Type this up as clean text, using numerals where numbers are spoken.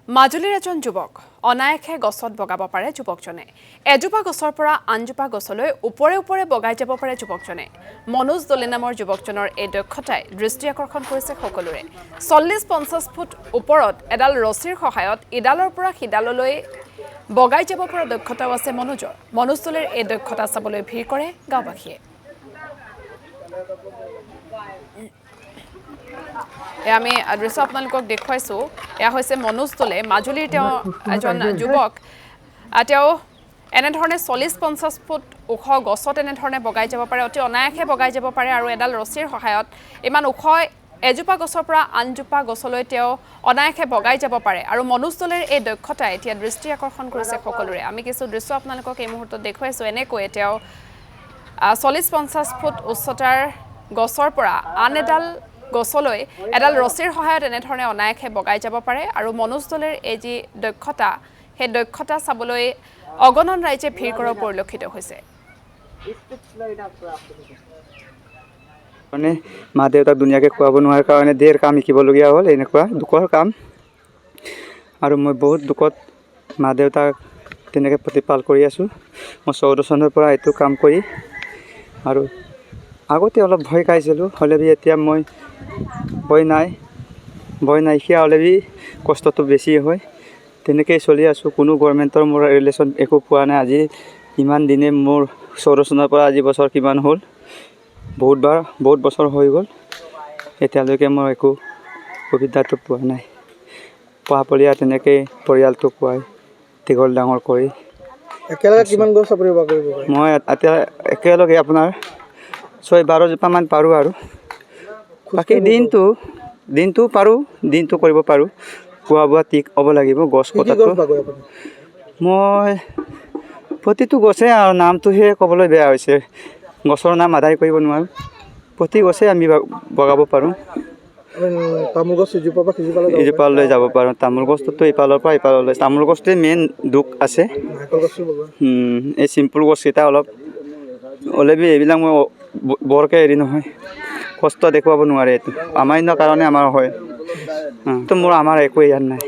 মাজুলীৰ এজন যুৱক অনায়াসে গছত বগাব পাৰে যুৱকজনে এজোপা গছৰ পৰা আনজোপা গছলৈ ওপৰে ওপৰে বগাই যাব পাৰে যুৱকজনে মনোজ দলে নামৰ যুৱকজনৰ এই দক্ষতাই দৃষ্টি আকৰ্ষণ কৰিছে সকলোৰে 40-50 ফুট ওপৰত এডাল ৰছীৰ সহায়ত ইডালৰ পৰা সিডাললৈ বগাই যাব পৰা দক্ষতাও আছে মনোজ দলেৰ এই দক্ষতা চাবলৈ ভিৰ কৰে গাঁওবাসীয়ে আমি দৃশ্য আপোনালোকক দেখুৱাইছো এয়া হৈছে মনোজ দলে মাজুলীৰ তেওঁ এজন যুৱক তেওঁ এনেধৰণে 40-50 ফুট ওখ গছত এনেধৰণে বগাই যাব পাৰে অতি অনায়াসে বগাই যাব পাৰে আৰু এডাল ৰছীৰ সহায়ত ইমান ওখ এজোপা গছৰ পৰা আনজোপা গছলৈ তেওঁ অনায়াসে বগাই যাব পাৰে আৰু মনোজ দলেৰ এই দক্ষতাই এতিয়া দৃষ্টি আকৰ্ষণ কৰিছে সকলোৰে আমি কিছু দৃশ্য আপোনালোকক এই মুহূৰ্তত দেখুৱাইছো এনেকৈ তেওঁ 40-50 ফুট উচ্চতাৰ গছৰ পৰা আন এডাল গছলৈ এডাল ৰছীৰ সহায়ত এনেধৰণে অনায়াসে বগাই যাব পাৰে আৰু মনোজ দলেৰ এই যি দক্ষতা সেই দক্ষতা চাবলৈ অগণন ৰাইজে ভিৰ কৰা পৰিলক্ষিত হৈছে মানে মা দেউতাক দুনিয়াকে খুৱাব নোৱাৰাৰ কাৰণে ধেৰ কাম শিকিবলগীয়া হ'ল এনেকুৱা দুখৰ কাম আৰু মই বহুত দুখত মা দেউতাক তেনেকৈ প্ৰতিপাল কৰি আছোঁ মই 14 চনৰ পৰা এইটো কাম কৰি আৰু আগতে অলপ ভয় খাইছিলোঁ হ'লেও এতিয়া মই ভয় নাইকিয়া হ'লেও কষ্টটো বেছি হয় তেনেকৈ চলি আছোঁ কোনো গভৰ্ণমেণ্টৰ মোৰ ৰিলেশ্যন একো পোৱা নাই আজি ইমান দিনে মোৰ 14 চনৰ পৰা আজি বছৰ কিমান হ'ল বহুত বছৰ হৈ গ'ল এতিয়ালৈকে মই একো সুবিধাটো পোৱা নাই পঢ়া তেনেকৈ পৰিয়ালটো খুৱাই দীঘল ডাঙৰ কৰি একেলগে কিমান গছ আপুনি ৰুব কৰিব মই এতিয়া একেলগে আপোনাৰ 6-12 জোপামান পাৰোঁ আৰু বাকী দিনটো পাৰোঁ দিনটো কৰিব পাৰোঁ খোৱা বোৱা ঠিক হ'ব লাগিব গছ কটাটো মই প্ৰতিটো গছে আৰু নামটোহে ক'বলৈ বেয়া হৈছে গছৰ নাম আদায় কৰিব নোৱাৰোঁ প্ৰতি গছে আমি বগাব পাৰোঁ তামোল গছ ইজোপালৈ যাব পাৰোঁ তামোল গছটোতো ইপালৰ পৰা ইপাললৈ তামোল গছটোৱে মেইন দুখ আছে এই চিম্পুল গছকেইটা অলপ হ'লেবি এইবিলাক মই বৰকৈ হেৰি নহয় কষ্ট দেখুৱাব নোৱাৰে এইটো আমাৰ কাৰণে আমাৰ হয় তো মোৰ একো ইয়াত নাই